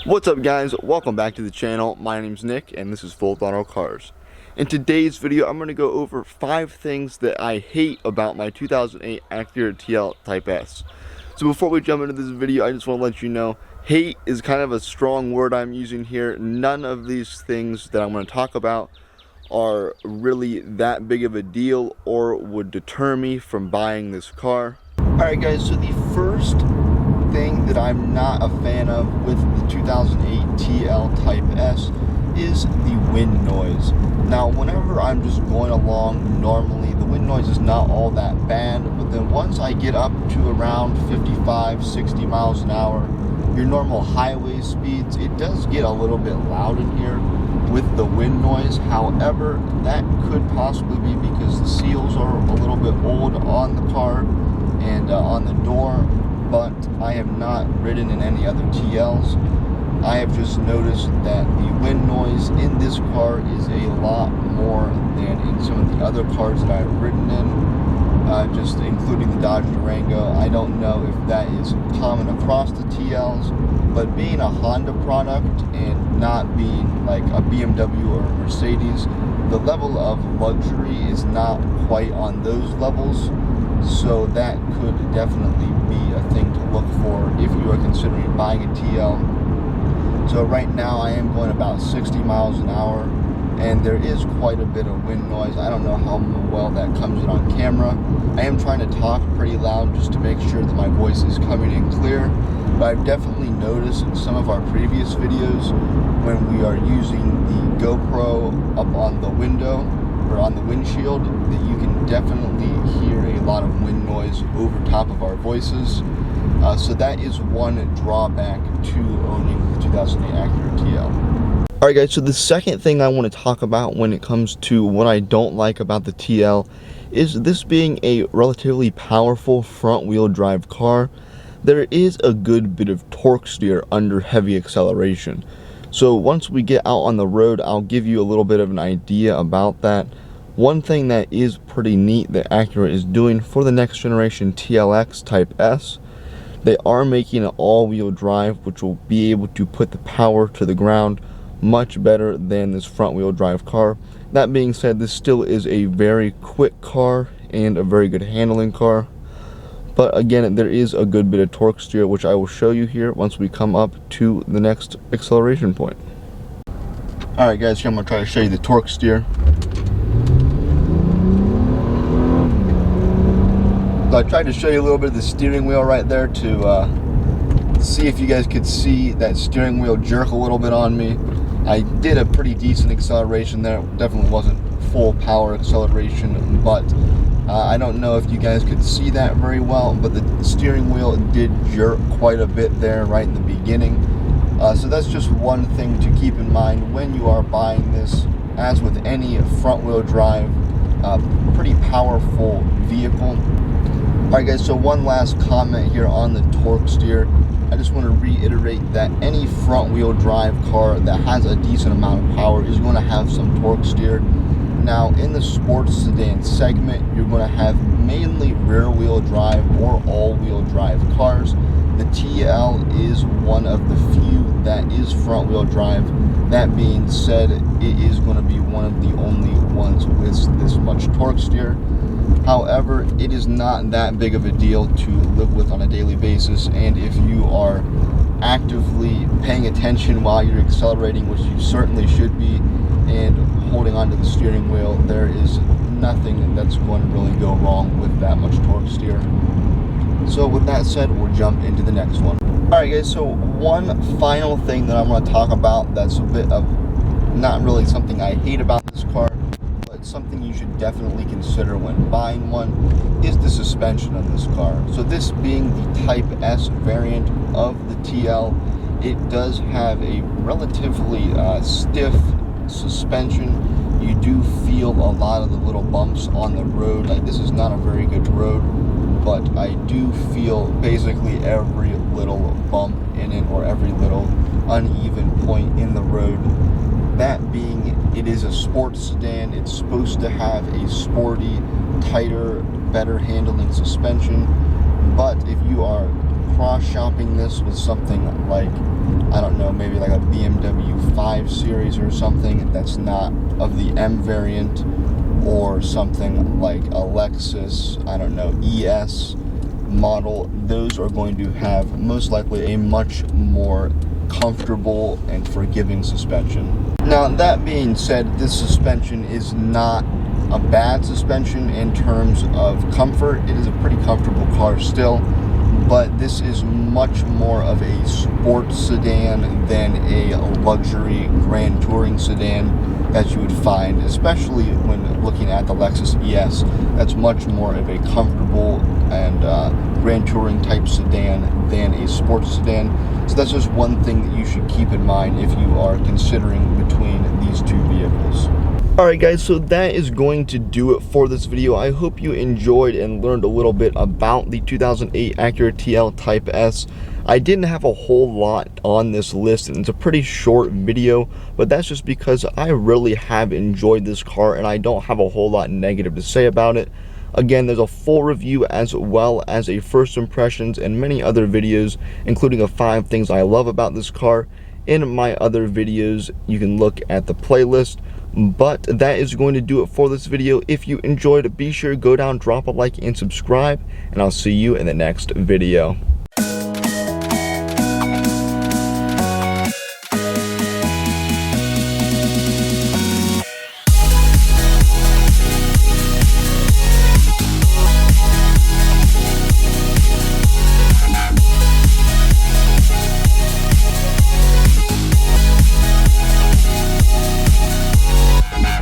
What's up guys, welcome back to the channel. My name's Nick and this is Full Throttle Cars. In today's video I'm going to go over 5 things that I hate about my 2008 Acura TL Type S. So before we jump into this video, I just want to let you know, hate is kind of a strong word I'm using here. None of these things that I'm going to talk about are really that big of a deal or would deter me from buying this car. Alright guys, so the first thing that I'm not a fan of with the 2008 TL Type S is the wind noise. Now whenever I'm just going along normally, the wind noise is not all that bad, but then once I get up to around 55-60 miles an hour, your normal highway speeds, it does get a little bit loud in here with the wind noise. However, that could possibly be because the seals are a little bit old on the car and on the door, but I have not ridden in any other TLs. I have just noticed that the wind noise in this car is a lot more than in some of the other cars that I've ridden in, just including the Dodge Durango. I don't know if that is common across the TLs, but being a Honda product and not being like a BMW or a Mercedes, the level of luxury is not quite on those levels. So that could definitely be a thing to look for if you are considering buying a TL. So right now I am going about 60 miles an hour and there is quite a bit of wind noise. I don't know how well that comes in on camera. I am trying to talk pretty loud just to make sure that my voice is coming in clear, but I've definitely noticed in some of our previous videos when we are using the GoPro up on the window or on the windshield that you can definitely hear a lot of wind noise over top of our voices. So that is one drawback to owning the 2008 Acura TL. Alright guys, so the second thing I want to talk about when it comes to what I don't like about the TL is this being a relatively powerful front wheel drive car. There is a good bit of torque steer under heavy acceleration. So once we get out on the road, I'll give you a little bit of an idea about that. One thing that is pretty neat that Acura is doing for the next generation TLX Type S, they are making an all-wheel drive, which will be able to put the power to the ground much better than this front-wheel drive car. That being said, this still is a very quick car and a very good handling car. But again, there is a good bit of torque steer, which I will show you here once we come up to the next acceleration point. Alright guys, here I'm going to try to show you the torque steer. So I tried to show you a little bit of the steering wheel right there to see if you guys could see that steering wheel jerk a little bit on me. I did a pretty decent acceleration there. It definitely wasn't full power acceleration, but I don't know if you guys could see that very well, but the steering wheel did jerk quite a bit there right in the beginning. So that's just one thing to keep in mind when you are buying this. As with any front wheel drive, pretty powerful vehicle. Alright guys, so one last comment here on the torque steer. I just want to reiterate that any front wheel drive car that has a decent amount of power is going to have some torque steer. Now in the sports sedan segment, you're going to have mainly rear wheel drive or all wheel drive cars. The TL is one of the few that is front wheel drive. That being said, it is going to be one of the only ones with this much torque steer. However, it is not that big of a deal to live with on a daily basis, and if you are actively paying attention while you're accelerating, which you certainly should be, and holding onto the steering wheel, there is nothing that's going to really go wrong with that much torque steer. So with that said, we'll jump into the next one. Alright guys, so one final thing that I'm going to talk about that's a bit of not really something I hate about this car, but something you should definitely consider when buying one, is the suspension of this car. So this being the Type S variant of the TL, it does have a relatively stiff suspension. You do feel a lot of the little bumps on the road. Like, this is not a very good road, but I do feel basically every little bump in it or every little uneven point in the road. That being, it is a sports sedan. It's supposed to have a sporty, tighter, better handling suspension, but if you are cross-shopping this with something like, I don't know, maybe like a BMW 5 Series or something that's not of the M variant, or something like a Lexus, I don't know, ES model, those are going to have most likely a much more comfortable and forgiving suspension. Now, that being said, this suspension is not a bad suspension in terms of comfort. It is a pretty comfortable car still, but this is much more of a sports sedan than a luxury grand touring sedan that you would find, especially when looking at the Lexus ES. That's much more of a comfortable and grand touring type sedan than a sports sedan. So that's just one thing that you should keep in mind if you are considering between these two vehicles. Alright guys, so that is going to do it for this video. I hope you enjoyed and learned a little bit about the 2008 Acura TL Type S. I didn't have a whole lot on this list, and it's a pretty short video, but that's just because I really have enjoyed this car and I don't have a whole lot negative to say about it. Again, there's a full review as well as a first impressions and many other videos, including a 5 things I love about this car. In my other videos, you can look at the playlist. But that is going to do it for this video. If you enjoyed, be sure to go down, drop a like, and subscribe, and I'll see you in the next video.